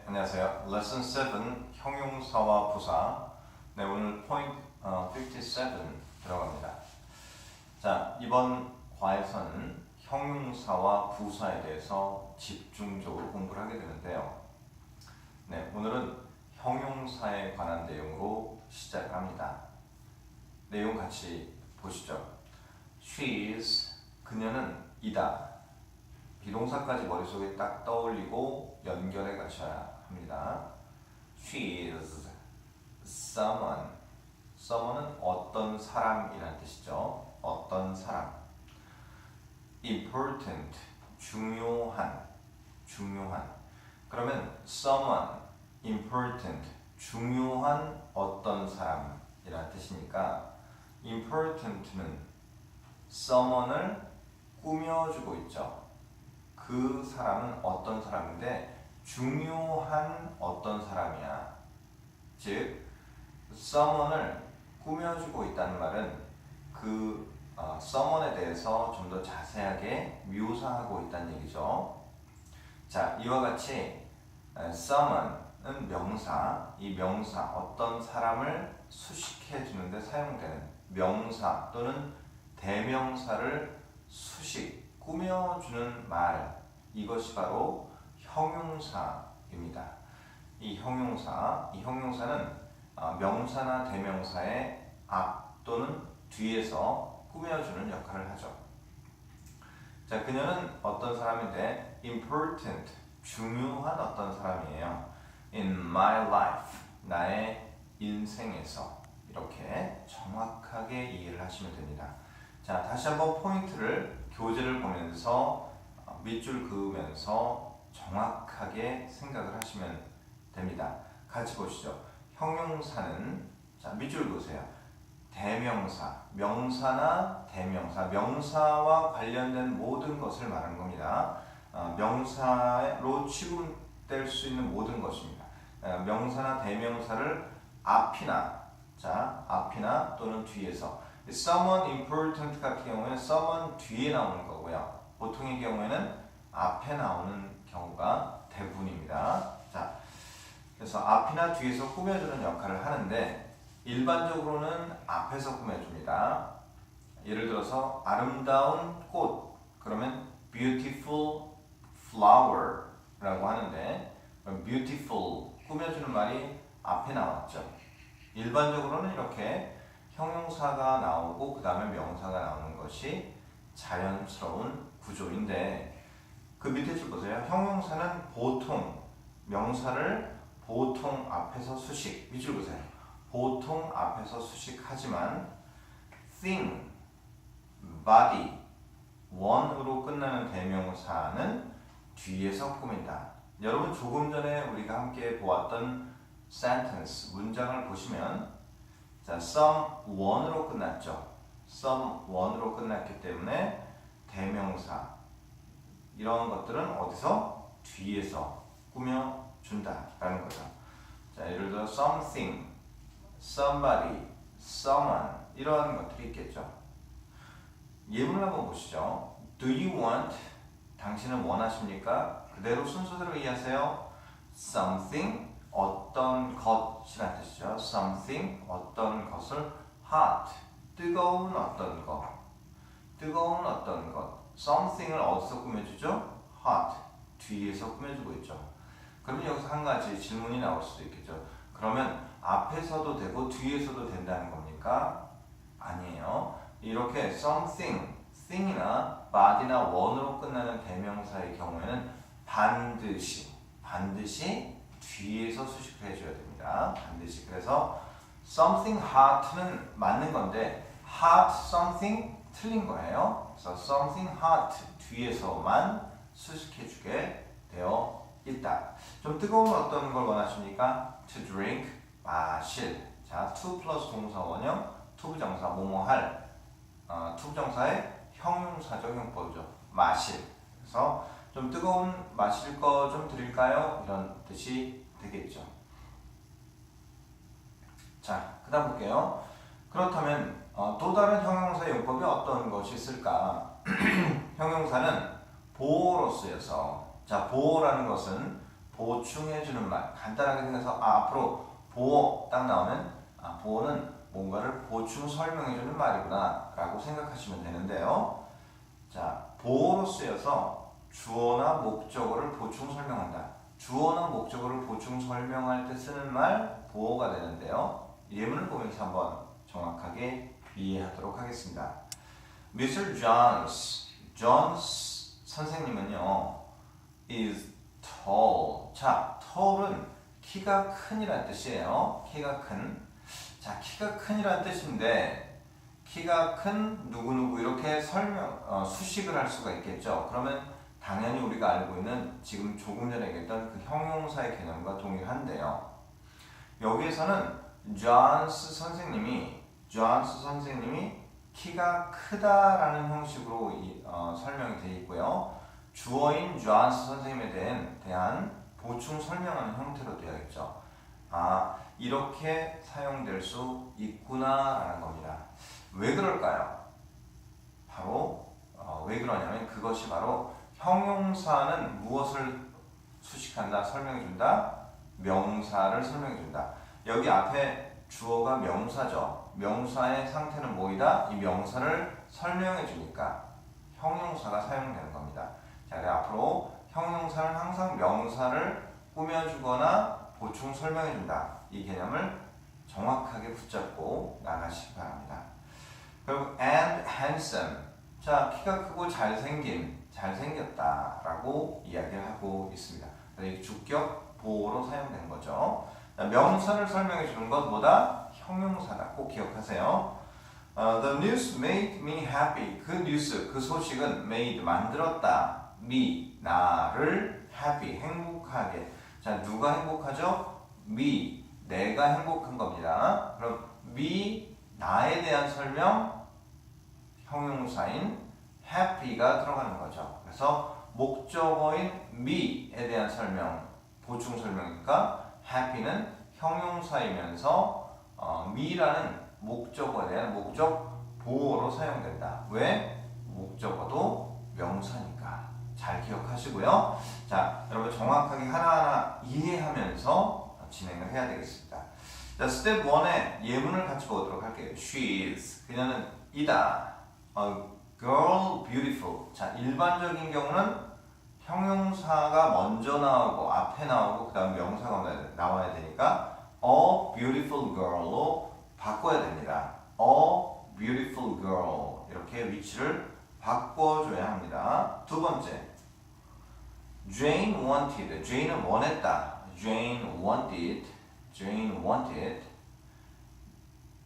안녕하세요. 레슨 7 형용사와 부사. 네, 오늘 포인트 57 들어갑니다. 자, 이번 과에서는 형용사와 부사에 대해서 집중적으로 공부를 하게 되는데요. 네, 오늘은 형용사에 관한 내용으로 시작을 합니다. 내용 같이 보시죠. She is, 그녀는 이다. 비동사까지 머릿속에 딱 떠올리고 연결해 가셔야 합니다. She is someone. someone은 어떤 사람이라는 뜻이죠. 어떤 사람. important, 중요한. 그러면 someone, important, 중요한 어떤 사람이라는 뜻이니까 important는 someone을 꾸며주고 있죠. 그 사람은 어떤 사람인데 중요한 어떤 사람이야. 즉, someone을 꾸며주고 있다는 말은 그 someone에 대해서 좀 더 자세하게 묘사하고 있다는 얘기죠. 자, 이와 같이 someone은 명사, 이 명사 어떤 사람을 수식해 주는데 사용되는 명사 또는 대명사를 수식, 꾸며주는 말, 이것이 바로 형용사입니다. 이 형용사는 명사나 대명사의 앞 또는 뒤에서 꾸며주는 역할을 하죠. 자, 그녀는 어떤 사람인데 important, 중요한 어떤 사람이에요. In my life, 나의 인생에서. 이렇게 정확하게 이해를 하시면 됩니다. 자, 다시 한번 포인트를 교재를 보면서 밑줄 그으면서 정확하게 생각을 하시면 됩니다. 같이 보시죠. 형용사는, 자, 밑줄 그으세요. 대명사, 명사나 대명사, 명사와 관련된 모든 것을 말하는 겁니다. 명사로 취급될 수 있는 모든 것입니다. 명사나 대명사를 앞이나 또는 뒤에서, someone important 같은 경우에는 someone 뒤에 나오는 거고요. 보통의 경우에는 앞에 나오는 경우가 대부분입니다. 자, 그래서 앞이나 뒤에서 꾸며주는 역할을 하는데 일반적으로는 앞에서 꾸며줍니다. 예를 들어서 아름다운 꽃, 그러면 beautiful flower 라고 하는데 beautiful, 꾸며주는 말이 앞에 나왔죠. 일반적으로는 이렇게 형용사가 나오고 그 다음에 명사가 나오는 것이 자연스러운 구조인데 그 밑에 줄 보세요. 형용사는 보통 명사를 보통 앞에서 수식, 밑줄 보세요. 보통 앞에서 수식하지만 thing, body, one으로 끝나는 대명사는 뒤에서 꾸민다. 여러분 조금 전에 우리가 함께 보았던 sentence, 문장을 보시면 자, someone으로 끝났죠. someone으로 끝났기 때문에 대명사 이런 것들은 어디서? 뒤에서 꾸며준다라는 거죠. 자, 예를 들어 something, somebody, someone 이러한 것들이 있겠죠. 예문을 한번 보시죠. Do you want? 당신은 원하십니까? 그대로 순서대로 이해하세요. something, 어떤 것이라는 뜻이죠. something, 어떤 것을 hot, 뜨거운 어떤 것. something을 어디서 꾸며주죠? hot, 뒤에서 꾸며주고 있죠. 그러면 여기서 한 가지 질문이 나올 수도 있겠죠. 그러면 앞에서도 되고 뒤에서도 된다는 겁니까? 아니에요. 이렇게 something, thing이나 body나 one으로 끝나는 대명사의 경우에는 반드시 뒤에서 수식을 해줘야 됩니다. 반드시. 그래서 something hot는 맞는 건데 hot something 틀린 거예요. 그래서 something hot 뒤에서만 수식해주게 되어 있다. 좀 뜨거운 어떤 걸 원하십니까? To drink, 마실. 자, to 플러스 동사 원형, to 부정사 뭐뭐할. to 부정사의 형용사적 형법이죠. 마실. 그래서 좀 뜨거운 마실 거 좀 드릴까요? 이런 뜻이 되겠죠. 자, 그 다음 볼게요. 그렇다면 또 다른 형용사 용법이 어떤 것이 있을까? 형용사는 보어로 쓰여서, 자, 보어라는 것은 보충해주는 말. 간단하게 생각해서 앞으로 보어 딱 나오면 보어는 뭔가를 보충 설명해주는 말이구나 라고 생각하시면 되는데요. 자, 보어로 쓰여서 주어나 목적어를 보충 설명한다. 주어나 목적어를 보충 설명할 때 쓰는 말 보어가 되는데요. 예문을 보면서 한번 정확하게 이해하도록 하겠습니다. Mr. Jones 선생님은요 is tall. 자, tall은 키가 큰이라는 뜻이에요. 키가 큰. 자, 키가 큰이라는 뜻인데 키가 큰 누구누구 이렇게 수식을 할 수가 있겠죠. 그러면 당연히 우리가 알고 있는 지금 조금 전에 얘기했던 그 형용사의 개념과 동일한데요. 여기에서는 존스 선생님이 키가 크다라는 형식으로 설명이 되어 있고요. 주어인 존스 선생님에 대한 보충 설명하는 형태로 되어 있죠. 이렇게 사용될 수 있구나라는 겁니다. 왜 그럴까요? 바로 왜 그러냐면 그것이 바로 형용사는 무엇을 수식한다, 설명해준다? 명사를 설명해준다. 여기 앞에 주어가 명사죠. 명사의 상태는 뭐이다? 이 명사를 설명해주니까 형용사가 사용되는 겁니다. 자, 그래 앞으로 형용사는 항상 명사를 꾸며주거나 보충 설명해준다. 이 개념을 정확하게 붙잡고 나가시기 바랍니다. 그리고 and handsome. 자, 키가 크고 잘생겼다 라고 이야기를 하고 있습니다. 이 주격 보호로 사용된 거죠. 명사를 설명해 주는 것 뭐다? 형용사다. 꼭 기억하세요. The news made me happy. 그 뉴스, 그 소식은 made, 만들었다. me, 나를 happy, 행복하게. 자, 누가 행복하죠? me, 내가 행복한 겁니다. 그럼 me, 나에 대한 설명, 형용사인 happy가 들어가는 거죠. 그래서 목적어인 me에 대한 설명, 보충 설명이니까 happy는 형용사이면서 me라는 목적어에 대한 목적 보호로 사용된다. 왜? 목적어도 명사니까. 잘 기억하시고요. 자, 여러분 정확하게 하나하나 이해하면서 진행을 해야 되겠습니다. 자, 스텝 1의 예문을 같이 보도록 할게요. She is. 그녀는 이다. Girl beautiful. 자, 일반적인 경우는 형용사가 먼저 나오고 앞에 나오고 그 다음 명사가 나와야 되니까 a beautiful girl로 바꿔야 됩니다. a beautiful girl 이렇게 위치를 바꿔줘야 합니다. 두 번째, Jane wanted. Jane은 원했다. Jane wanted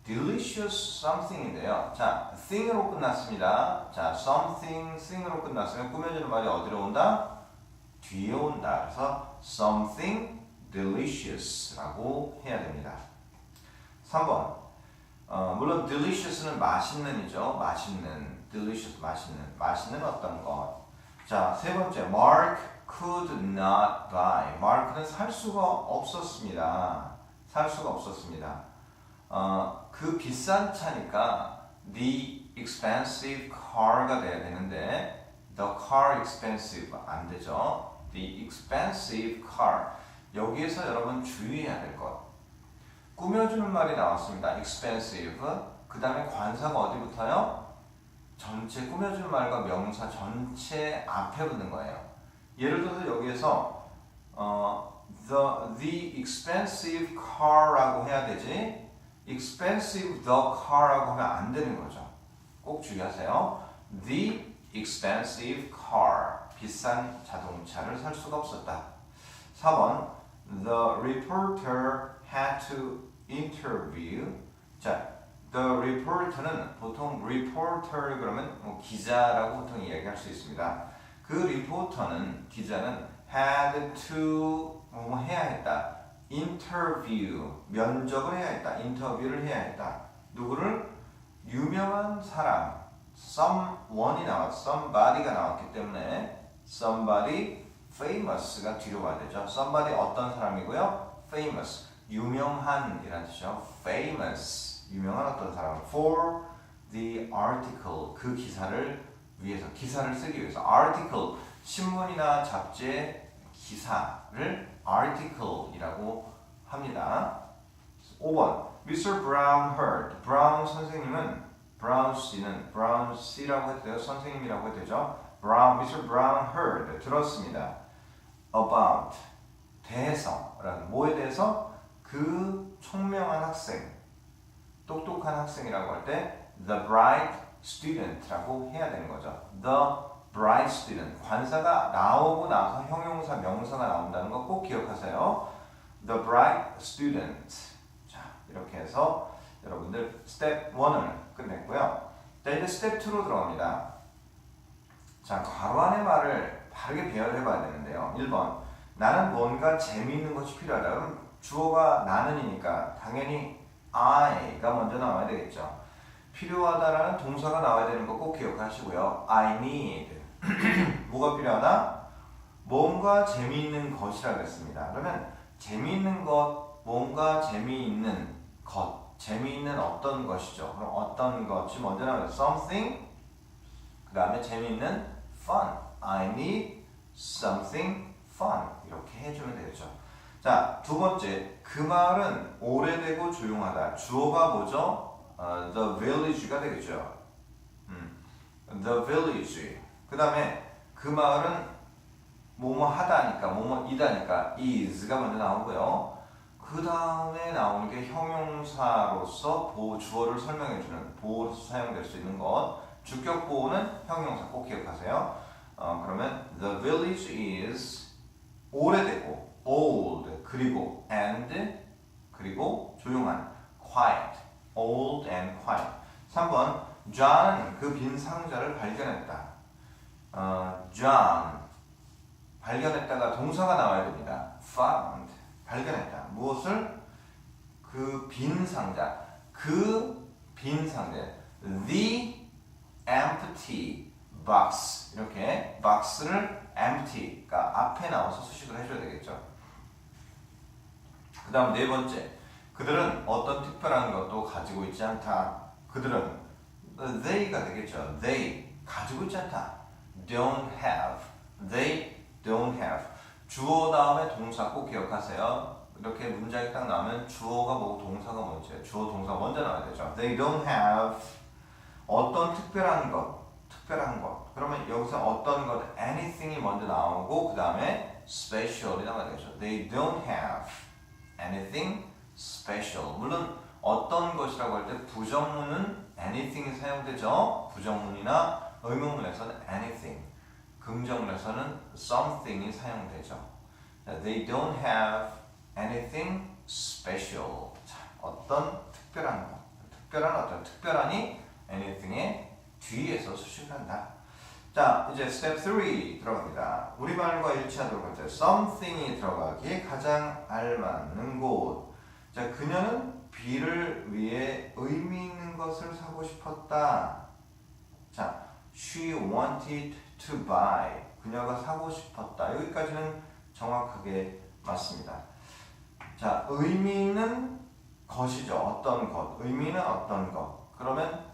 delicious something인데요. 자, thing으로 끝났습니다. 자, thing으로 끝났으면 꾸며주는 말이 어디로 온다? 뒤에 온다. 그래서 something delicious라고 해야 됩니다. 3번. 물론 delicious는 맛있는이죠. 맛있는, delicious, 맛있는 어떤 것. 자, 세 번째, Mark could not buy. Mark는 살 수가 없었습니다. 그 비싼 차니까 the expensive car가 돼야 되는데 the car expensive 안 되죠. the expensive car. 여기에서 여러분 주의해야 될 것. 꾸며주는 말이 나왔습니다. expensive. 그 다음에 관사가 어디 붙어요? 전체 꾸며주는 말과 명사 전체 앞에 붙는 거예요. 예를 들어서 여기에서 the expensive car라고 해야 되지 expensive the car라고 하면 안 되는 거죠. 꼭 주의하세요. The expensive car. 비싼 자동차를 살 수가 없었다. 4번 The reporter had to interview. 자, the reporter는 보통 reporter 그러면 기자라고 보통 이야기할 수 있습니다. 그 리포터는 기자는 had to 해야 했다. interview 면접을 해야 했다. 인터뷰를 해야 했다. 누구를? 유명한 사람. someone이 somebody가 나왔기 때문에 somebody famous가 뒤로 와야 되죠. somebody 어떤 사람이고요? famous 유명한이라는 뜻이죠. famous 유명한 어떤 사람. for the article 그 기사를 위해서 기사를 쓰기 위해서 article 신문이나 잡지의 기사를 article이라고 합니다. 5번 Mr. Brown heard. 브라운 선생님은 브라운 씨는 브라운 씨라고 해도 돼요. 선생님이라고 해도 되죠. Mr. Brown heard. 들었습니다. About. 대해서라는 뭐에 대해서? 그 총명한 학생, 똑똑한 학생이라고 할 때 the bright student라고 해야 되는 거죠. The bright student. 관사가 나오고 나서 형용사, 명사가 나온다는 거 꼭 기억하세요. The bright student. 자, 이렇게 해서 여러분들 스텝 1을 끝냈고요. 자, 이제 스텝 2로 들어갑니다. 자, 괄호 안의 말을 바르게 배열해 봐야 되는데요. 1번. 나는 뭔가 재미있는 것이 필요하다. 그럼 주어가 나는이니까 당연히 I가 먼저 나와야 되겠죠. 필요하다라는 동사가 나와야 되는 거 꼭 기억하시고요. I need. 뭐가 필요하다? 뭔가 재미있는 것이라 그랬습니다. 그러면 재미있는 것, 뭔가 재미있는 것, 재미있는 어떤 것이죠. 그럼 어떤 것이 먼저 나와요. Something. 그 다음에 재미있는 fun. I need something fun. 이렇게 해주면 되겠죠. 자, 두 번째. 그 마을은 오래되고 조용하다. 주어가 뭐죠? The village가 되겠죠. The village. 그 다음에 그 마을은 뭐뭐 하다니까, 뭐뭐 이다니까 is가 먼저 나오고요. 그 다음에 나오는 게 형용사로서 주어를 설명해주는 보호로서 사용될 수 있는 것. 주격 보호는 형용사 꼭 기억하세요. 그러면 the village is 오래되고 old 그리고 and 그리고 조용한 quiet old and quiet. 3번 John은 그 빈 상자를 발견했다. John 발견했다가 동사가 나와야 됩니다. found 발견했다. 무엇을? 그 빈 상자. 그 빈 상자. The empty box. 이렇게 box를 empty가 앞에 나와서 수식을 해줘야 되겠죠. 그 다음 네 번째. 그들은 어떤 특별한 것도 가지고 있지 않다. 그들은 they가 되겠죠. They 가지고 있지 않다. Don't have. They don't have. 주어 다음에 동사 꼭 기억하세요. 이렇게 문장이 딱 나오면 주어가 뭐고 동사가 뭔지 주어 동사 먼저 나와야 되죠. They don't have 어떤 특별한 것. 그러면 여기서 어떤 것 anything이 먼저 나오고 그 다음에 special이 나와야 되죠. They don't have anything special. 물론 어떤 것이라고 할 때 부정문은 anything이 사용되죠. 부정문이나 의문문에서는 anything, 긍정문에서는 something이 사용되죠. They don't have anything special. 자, 어떤 특별한 것, 특별하니 anything의 뒤에서 수식을 한다. 자, 이제 스텝 3 들어갑니다. 우리말과 일치하도록 할 때 something이 들어가기에 가장 알맞는 곳. 자, 그녀는 비를 위해 의미 있는 것을 사고 싶었다. 자, she wanted to buy. 그녀가 사고 싶었다. 여기까지는 정확하게 맞습니다. 자, 의미 있는 것이죠. 어떤 것. 의미는 어떤 것. 그러면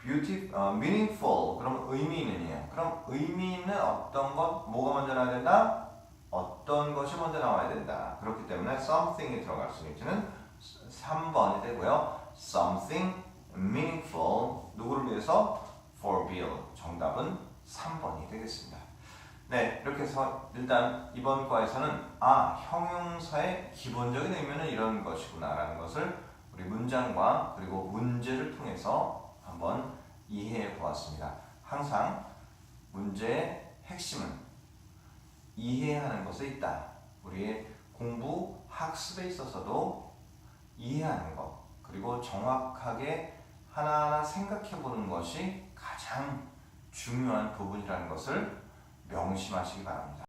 meaningful. 그럼 의미 있는이에요. 그럼 의미 있는 어떤 것, 뭐가 먼저 나와야 된다? 어떤 것이 먼저 나와야 된다. 그렇기 때문에 something이 들어갈 수 있는 3번이 되고요. something meaningful. 누구를 위해서? for Bill. 정답은 3번이 되겠습니다. 네, 이렇게 해서 일단 이번 과에서는 형용사의 기본적인 의미는 이런 것이구나 라는 것을 우리 문장과 그리고 문제를 통해서 한번 이해해 보았습니다. 항상 문제의 핵심은 이해하는 것에 있다. 우리의 공부, 학습에 있어서도 이해하는 것, 그리고 정확하게 하나하나 생각해 보는 것이 가장 중요한 부분이라는 것을 명심하시기 바랍니다.